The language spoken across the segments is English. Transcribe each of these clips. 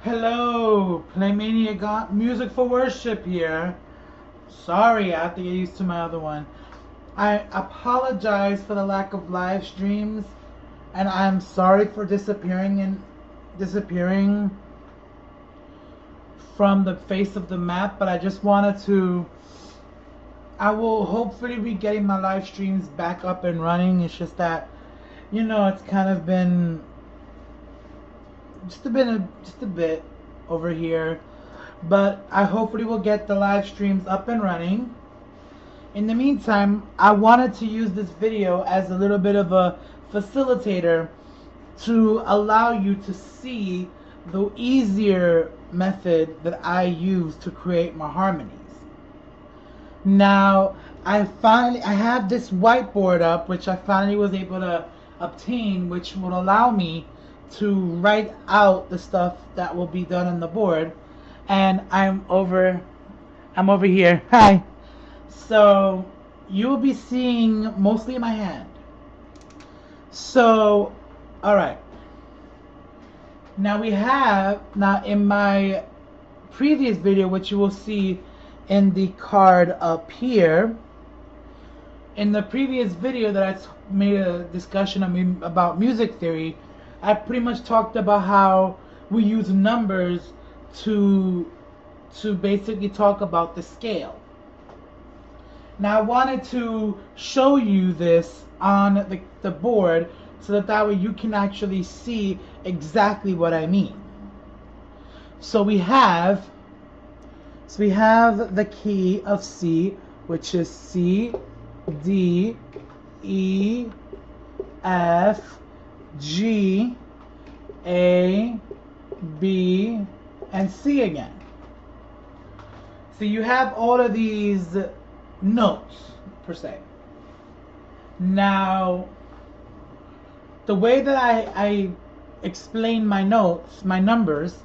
Hello, Playmania got music for worship here. Sorry, I have to get used to my other one. I apologize for the lack of live streams, and I'm sorry for disappearing from the face of the map. But I just wanted to. I will hopefully be getting my live streams back up and running. It's just that, it's kind of been just a bit over here, but I hopefully will get the live streams up and running. In the meantime, I wanted to use this video as a little bit of a facilitator to allow you to see the easier method that I use to create my harmonies. Now, I have this whiteboard up, which I finally was able to obtain, which will allow me to write out the stuff that will be done on the board. And I'm over here. Hi. So you will be seeing mostly my hand. So, all right. Now in my previous video, which you will see in the card up here, in the previous video that I made a discussion about music theory, I pretty much talked about how we use numbers to basically talk about the scale. Now I wanted to show you this on the board so that way you can actually see exactly what I mean. So we have the key of C, which is C, D, E, F, G, A, B, and C again. So you have all of these notes, per se. Now, the way that I explain my notes, my numbers,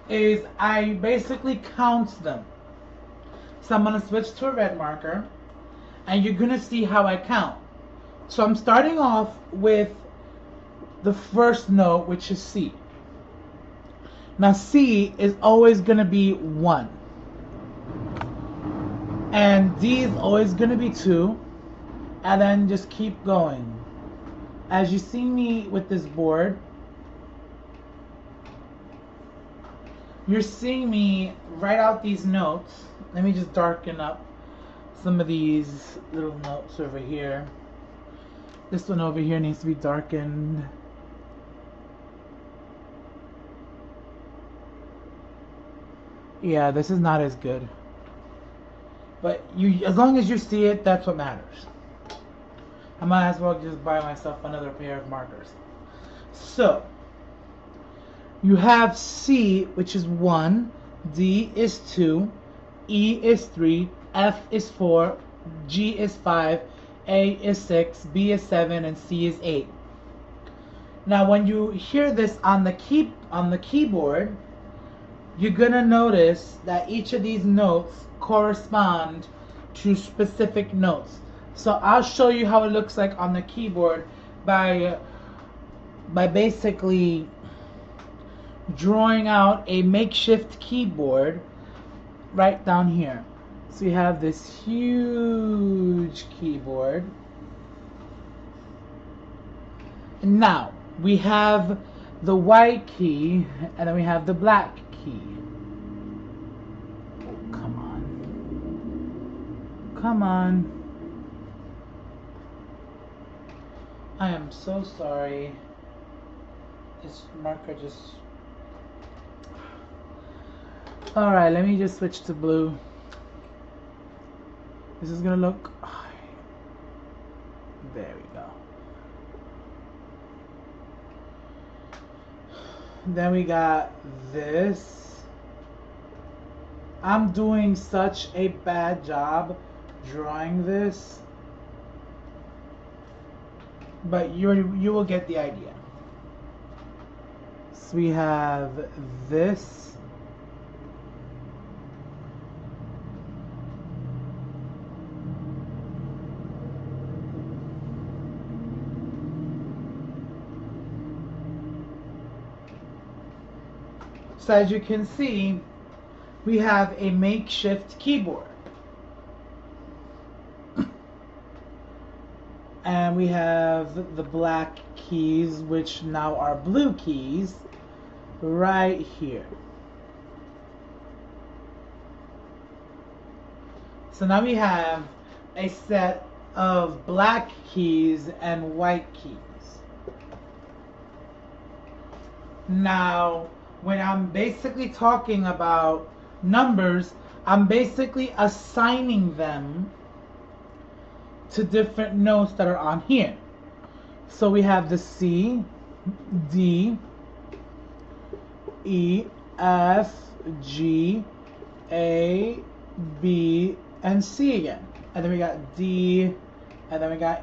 is I basically count them. So I'm going to switch to a red marker, and you're going to see how I count. So I'm starting off with the first note, which is C. Now C is always going to be 1. And D is always going to be 2. And then just keep going. As you see me with this board, you're seeing me write out these notes. Let me just darken up some of these little notes over here. This one over here needs to be darkened. Yeah, this is not as good. But as long as you see it, that's what matters. I might as well just buy myself another pair of markers. So, you have C, which is 1, D is 2, E is 3, F is 4, G is 5, A is 6, B is 7, and C is 8. Now when you hear this on the keyboard, you're gonna notice that each of these notes correspond to specific notes. So I'll show you how it looks like on the keyboard by basically drawing out a makeshift keyboard right down here. So you have this huge keyboard. And now we have the white key, and then we have the black key. Oh, come on. Come on. I am so sorry. This marker just... Alright, let me just switch to blue. This is gonna look... There we go. Then we got this. I'm doing such a bad job drawing this, but you will get the idea. So we have this. So as you can see, we have a makeshift keyboard. And we have the black keys, which now are blue keys, right here. So now we have a set of black keys and white keys. Now, when I'm basically talking about numbers, I'm basically assigning them to different notes that are on here. So we have the C, D, E, F, G, A, B, and C again. And then we got D, and then we got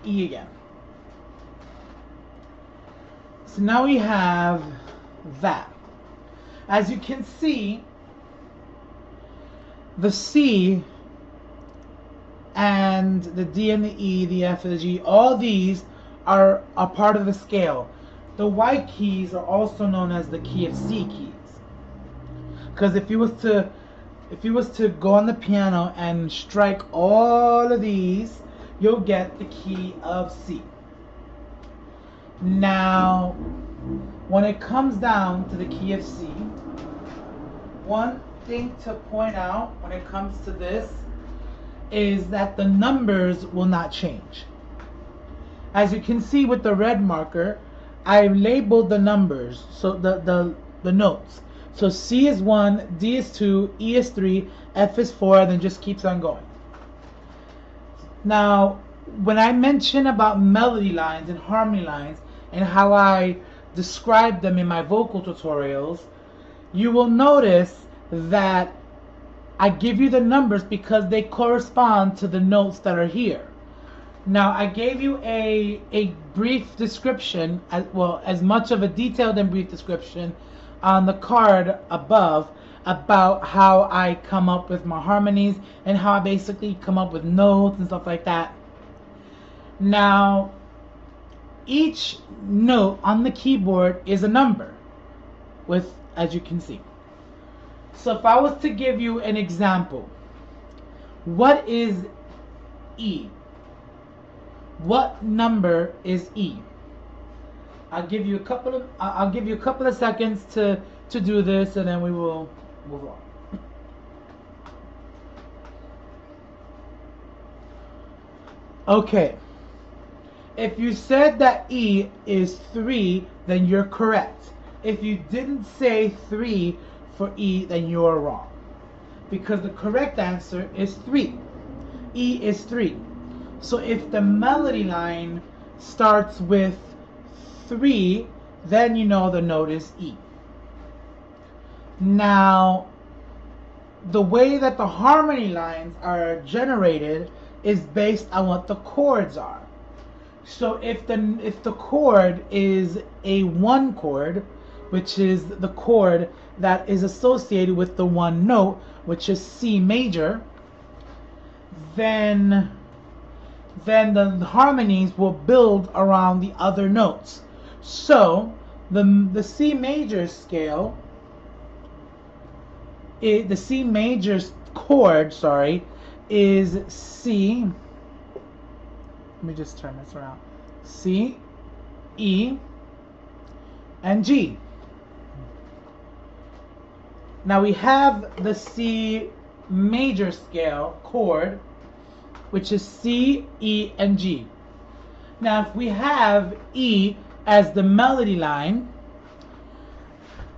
E again. So now we have that. As you can see, the C and the D and the E, the F and the G, all these are a part of the scale. The white keys are also known as the key of C keys. Because if you was to go on the piano and strike all of these, you'll get the key of C. Now, when it comes down to the key of C, one thing to point out when it comes to this is that the numbers will not change. As you can see with the red marker, I labeled the numbers, so the notes. So C is 1, D is 2, E is 3, F is 4, and then just keeps on going. Now, when I mention about melody lines and harmony lines and how I describe them in my vocal tutorials, you will notice that I give you the numbers because they correspond to the notes that are here. Now, I gave you a brief description, as much of a detailed and brief description on the card above about how I come up with my harmonies and how I basically come up with notes and stuff like that. Now, each note on the keyboard is a number, as you can see. So if I was to give you an example, what is E? What number is E? I'll give you a couple of seconds to do this, and then we will move on. Okay. If you said that E is 3, then you're correct. If you didn't say 3 for E, then you're wrong. Because the correct answer is 3. E is 3. So if the melody line starts with 3, then you know the note is E. Now, the way that the harmony lines are generated is based on what the chords are. So if the chord is a 1 chord, which is the chord that is associated with the one note, which is C major, then the harmonies will build around the other notes. So the C major scale, the C major chord, is C. Let me just turn this around. C, E, and G. Now we have the C major scale chord, which is C, E, and G. Now if we have E as the melody line,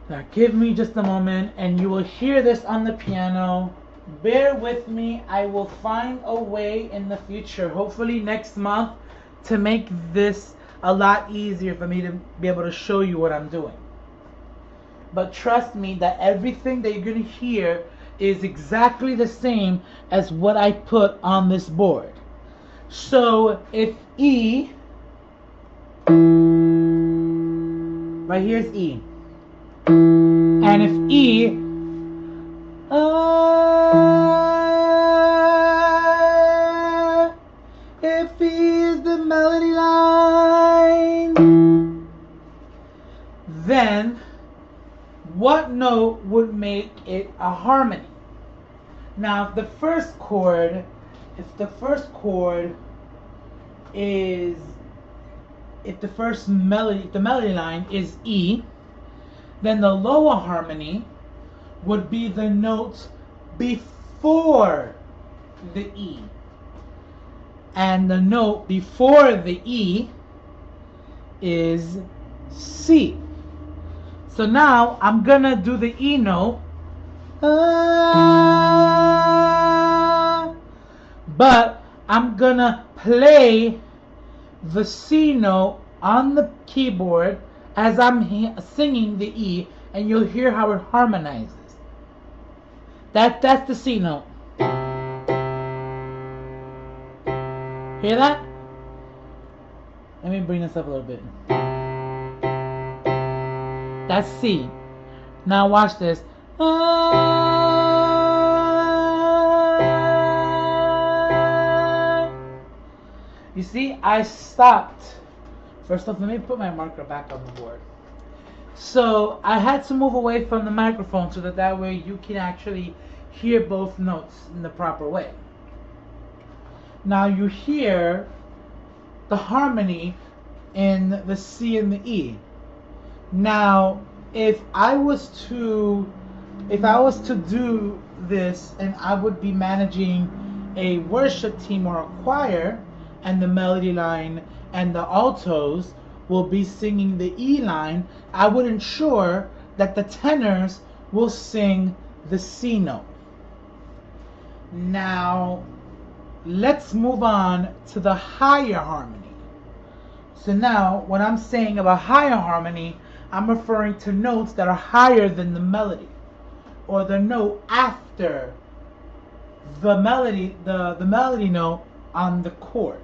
now give me just a moment and you will hear this on the piano. Bear with me, I will find a way in the future, hopefully next month, to make this a lot easier for me to be able to show you what I'm doing. But trust me that everything that you're going to hear is exactly the same as what I put on this board. So if E, right here's E, and if E, if E is the melody line, then what note would make it a harmony? Now, if the first chord is, if the melody line is E, then the lower harmony would be the note before the E. And the note before the E is C. So now I'm gonna do the E note, but I'm gonna play the C note on the keyboard as I'm singing the E, and you'll hear how it harmonizes. That's the C note. Hear that? Let me bring this up a little bit. That's C. Now watch this. You see, I stopped. First off, let me put my marker back on the board. So I had to move away from the microphone so that way you can actually hear both notes in the proper way. Now you hear the harmony in the C and the E. Now, if I was to do this, and I would be managing a worship team or a choir, and the melody line and the altos will be singing the E line, I would ensure that the tenors will sing the C note. Now, let's move on to the higher harmony. So now, when I'm saying about higher harmony, I'm referring to notes that are higher than the melody, or the note after the melody, the melody note on the chord.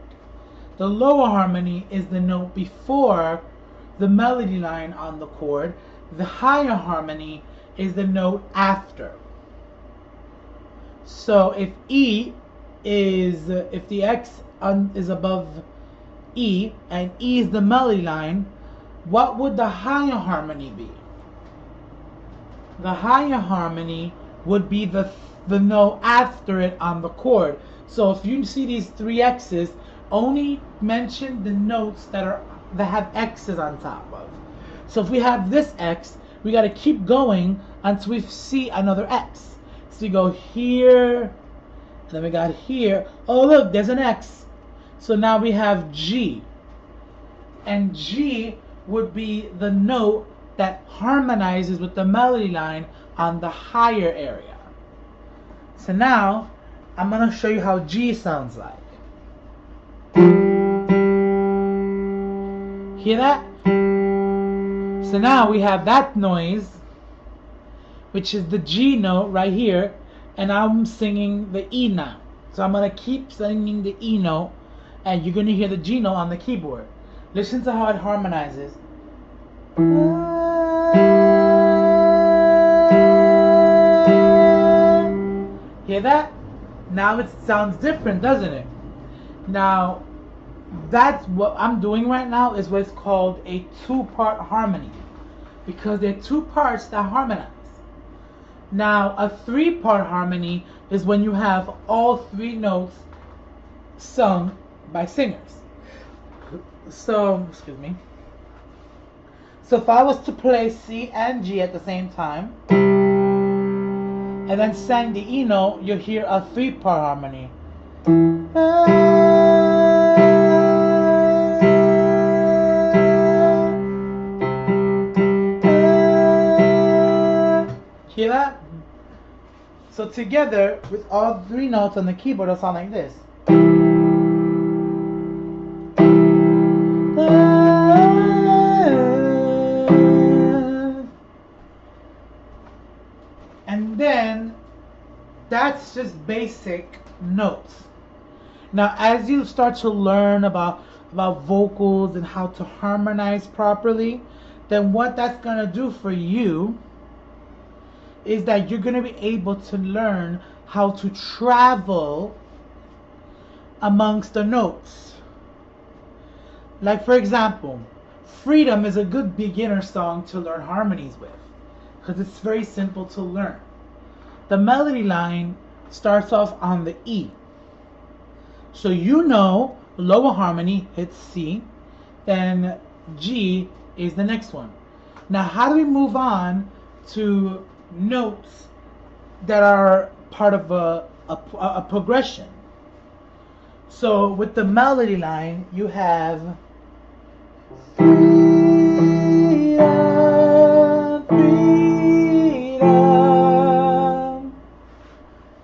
The lower harmony is the note before the melody line on the chord. The higher harmony is the note after. So if the X is above E and E is the melody line, what would the higher harmony be? The higher harmony would be the note after it on the chord. So if you see these three X's, only mention the notes that have X's on top of. So if we have this X, we got to keep going until we see another X. So we go here, and then we got here. Oh look, there's an X. So now we have G. And G would be the note that harmonizes with the melody line on the higher area. So now, I'm going to show you how G sounds like. Hear that? So now we have that noise, which is the G note right here, and I'm singing the E now. So I'm going to keep singing the E note, and you're going to hear the G note on the keyboard. Listen to how it harmonizes. Hear that? Now it sounds different, doesn't it? Now, that's what I'm doing right now, is what's called a two-part harmony, because there are two parts that harmonize. Now, a three-part harmony is when you have all three notes sung by singers. So, excuse me. So if I was to play C and G at the same time, and then sang the E note, you'll hear a three-part harmony. Hear that? So together, with all three notes on the keyboard, it'll sound like this. And then, that's just basic notes. Now, as you start to learn about vocals and how to harmonize properly, then what that's going to do for you is that you're going to be able to learn how to travel amongst the notes. Like, for example, Freedom is a good beginner song to learn harmonies with, because it's very simple to learn. The melody line starts off on the E. So you know lower harmony hits C, then G is the next one. Now how do we move on to notes that are part of a progression? So with the melody line, you have freedom, freedom.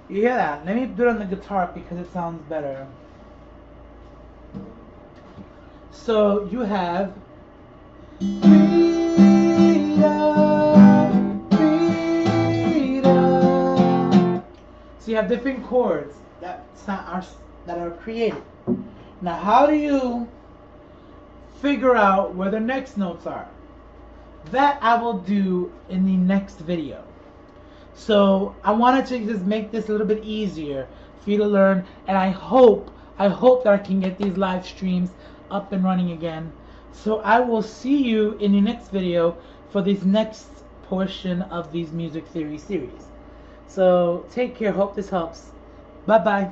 You hear that? Let me do it on the guitar because it sounds better. So you have freedom, freedom. So you have different chords that are created. Now how do you figure out where the next notes are? That I will do in the next video. So I wanted to just make this a little bit easier for you to learn, and I hope that I can get these live streams up and running again. So I will see you in the next video for this next portion of these music theory series. So take care, hope this helps. Bye bye.